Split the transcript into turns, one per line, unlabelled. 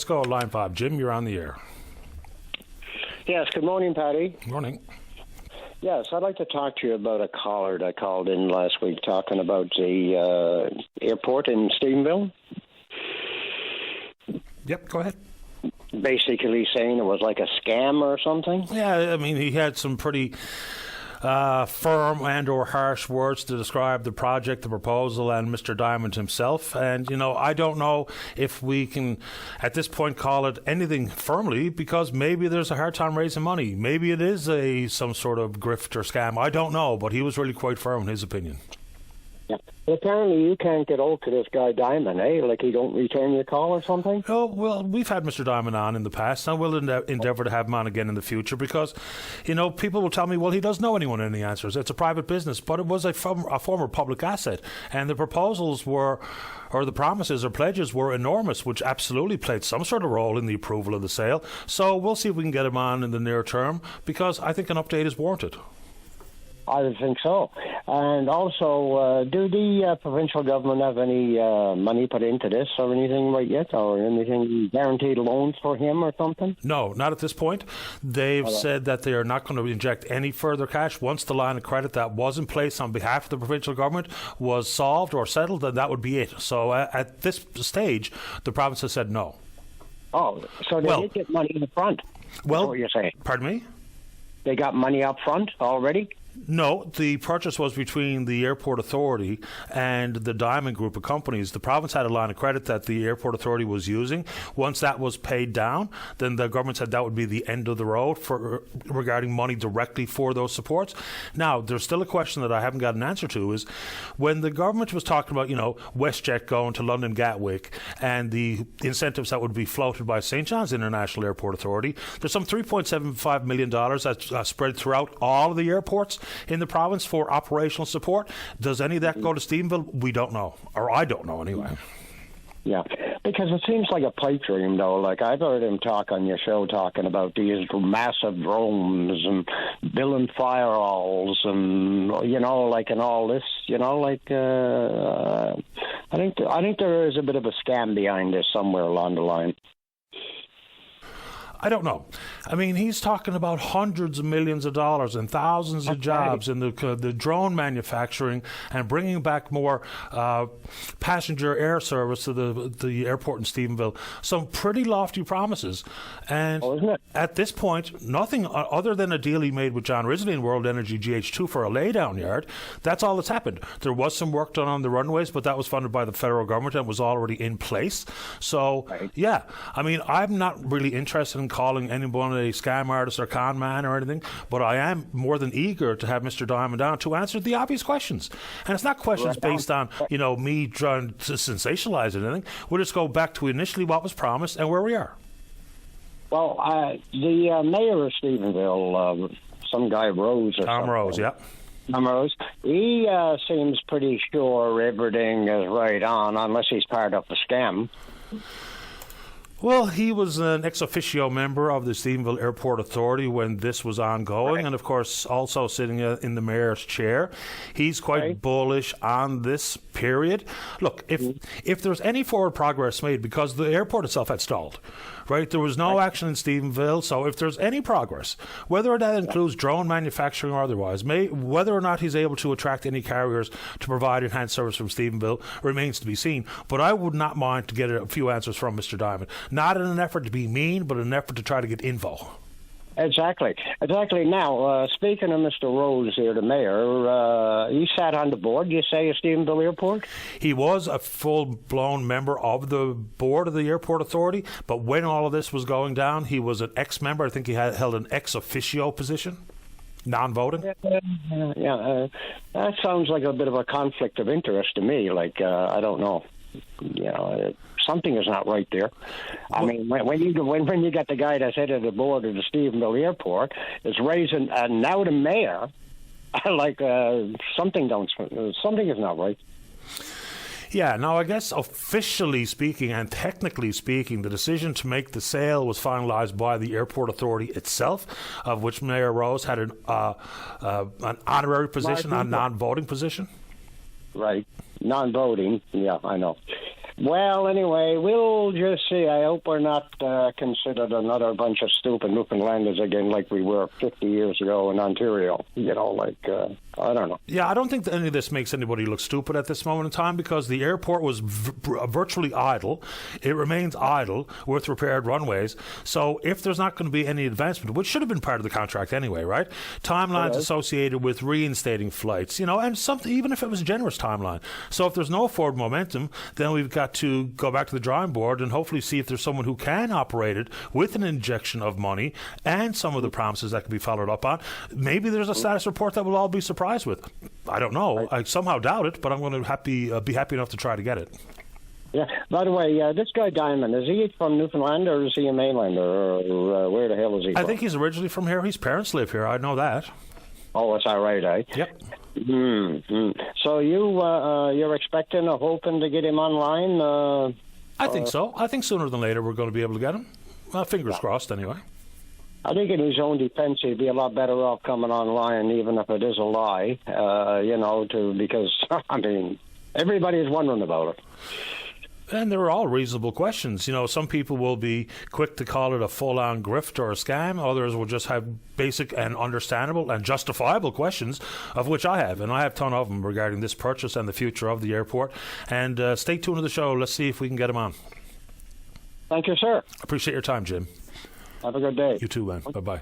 Let's go line 5. Jim, you're on the air.
Yes, good morning, Patty.
Morning.
Yes, I'd like to talk to you about a caller that called in last week talking about the airport in Stephenville.
Yep, go ahead.
Basically saying it was like a scam or something.
Yeah, I mean, he had some pretty firm and or harsh words to describe the project, the proposal, and Mr. Diamond himself. And, I don't know if we can, at this point, call it anything firmly, because maybe there's a hard time raising money. Maybe it is some sort of grift or scam. I don't know, but he was really quite firm in his opinion.
Yeah. But apparently you can't get hold to this guy Diamond, eh? Like he don't return your call or something?
Oh, well, we've had Mr. Diamond on in the past, and we'll endeavour to have him on again in the future, because, people will tell me, well, he doesn't know anyone any answers. It's a private business, but it was a former public asset, and the proposals were, or the promises or pledges were enormous, which absolutely played some sort of role in the approval of the sale. So we'll see if we can get him on in the near term, because I think an update is warranted.
I would think so. And also, do the provincial government have any money put into this or anything right yet, or anything guaranteed loans for him or something?
No, not at this point. They've said that they are not going to inject any further cash. Once the line of credit that was in place on behalf of the provincial government was solved or settled, then that would be it. So at this stage, the province has said no.
Oh, so they did get money in front?
Well,
what you're saying?
Pardon me?
They got money up front already?
No, the purchase was between the Airport Authority and the Diamond Group of companies. The province had a line of credit that the Airport Authority was using. Once that was paid down, then the government said that would be the end of the road regarding money directly for those supports. Now, there's still a question that I haven't got an answer to, is when the government was talking about, WestJet going to London Gatwick and the incentives that would be floated by St. John's International Airport Authority, there's some $3.75 million that's spread throughout all of the airports in the province for operational support. Does any of that go to Stephenville? We don't know, or I don't know anyway.
Yeah, because it seems like a pipe dream, though. Like, I've heard him talk on your show talking about these massive drones and building firewalls and, and all this, I think there is a bit of a scam behind this somewhere along the line.
I don't know. I mean, he's talking about hundreds of millions of dollars and thousands of jobs in the drone manufacturing and bringing back more passenger air service to the airport in Stephenville. Some pretty lofty promises. And at this point, nothing other than a deal he made with John Risley and World Energy GH2 for a laydown yard. That's all that's happened. There was some work done on the runways, but that was funded by the federal government and was already in place. So, yeah, I mean, I'm not really interested in calling anyone a scam artist or con man or anything, but I am more than eager to have Mr. Diamond on to answer the obvious questions. And it's not questions based on, me trying to sensationalize or anything. We'll just go back to initially what was promised and where we are.
Well, the mayor of Stephenville, some guy Rose or
Tom Rose, yeah.
Tom Rose, he seems pretty sure everything is right on, unless he's part of the scam.
Well, he was an ex officio member of the Stephenville Airport Authority when this was ongoing, and of course also sitting in the mayor's chair. He's quite bullish on this period. Look, if there's any forward progress made, because the airport itself had stalled, right? There was no action in Stephenville, so if there's any progress, whether that includes drone manufacturing or otherwise, whether or not he's able to attract any carriers to provide enhanced service from Stephenville remains to be seen. But I would not mind to get a few answers from Mr. Diamond. Not in an effort to be mean, but an effort to try to get info.
Exactly. Now, speaking of Mr. Rose here, the mayor, he sat on the board, you say, of Stephenville Airport?
He was a full-blown member of the board of the Airport Authority, but when all of this was going down, he was an ex-member. I think he held an ex officio position, non-voting.
That sounds like a bit of a conflict of interest to me. Like, I don't know. Something is not right there. I mean, when you get the guy that's head of the board of the Stephenville Airport is raising now the mayor, like something is not right.
Yeah, now I guess officially speaking and technically speaking, the decision to make the sale was finalized by the Airport Authority itself, of which Mayor Rose had an honorary position, a non-voting position.
Right, non-voting. Yeah, I know. Well, anyway, we'll just see. I hope we're not considered another bunch of stupid Newfoundlanders again like we were 50 years ago in Ontario. You know, I don't know.
Yeah, I don't think that any of this makes anybody look stupid at this moment in time because the airport was virtually idle. It remains idle with repaired runways. So if there's not going to be any advancement, which should have been part of the contract anyway, right? Timelines associated with reinstating flights, you know, and something, even if it was a generous timeline. So if there's no forward momentum, then we've got to go back to the drawing board and hopefully see if there's someone who can operate it with an injection of money and some of the promises that can be followed up on. Maybe there's a status report that we'll all be surprised with. I don't know. I somehow doubt it, but I'm going to be happy enough to try to get it.
Yeah. By the way, this guy Diamond, is he from Newfoundland or is he a mainlander? Or where the hell is he from?
I think he's originally from here. His parents live here. I know that.
Oh, it's all right, eh?
Yep.
Mm-hmm. So you're expecting or hoping to get him online?
I think so. I think sooner than later we're going to be able to get him. Fingers crossed, anyway.
I think in his own defense, he'd be a lot better off coming online, even if it is a lie, because, I mean, everybody's wondering about it.
And they're all reasonable questions. You know, some people will be quick to call it a full-on grift or a scam. Others will just have basic and understandable and justifiable questions, of which I have. And I have a ton of them regarding this purchase and the future of the airport. And stay tuned to the show. Let's see if we can get him on.
Thank you, sir.
Appreciate your time, Jim.
Have a good day.
You too, man. Bye-bye.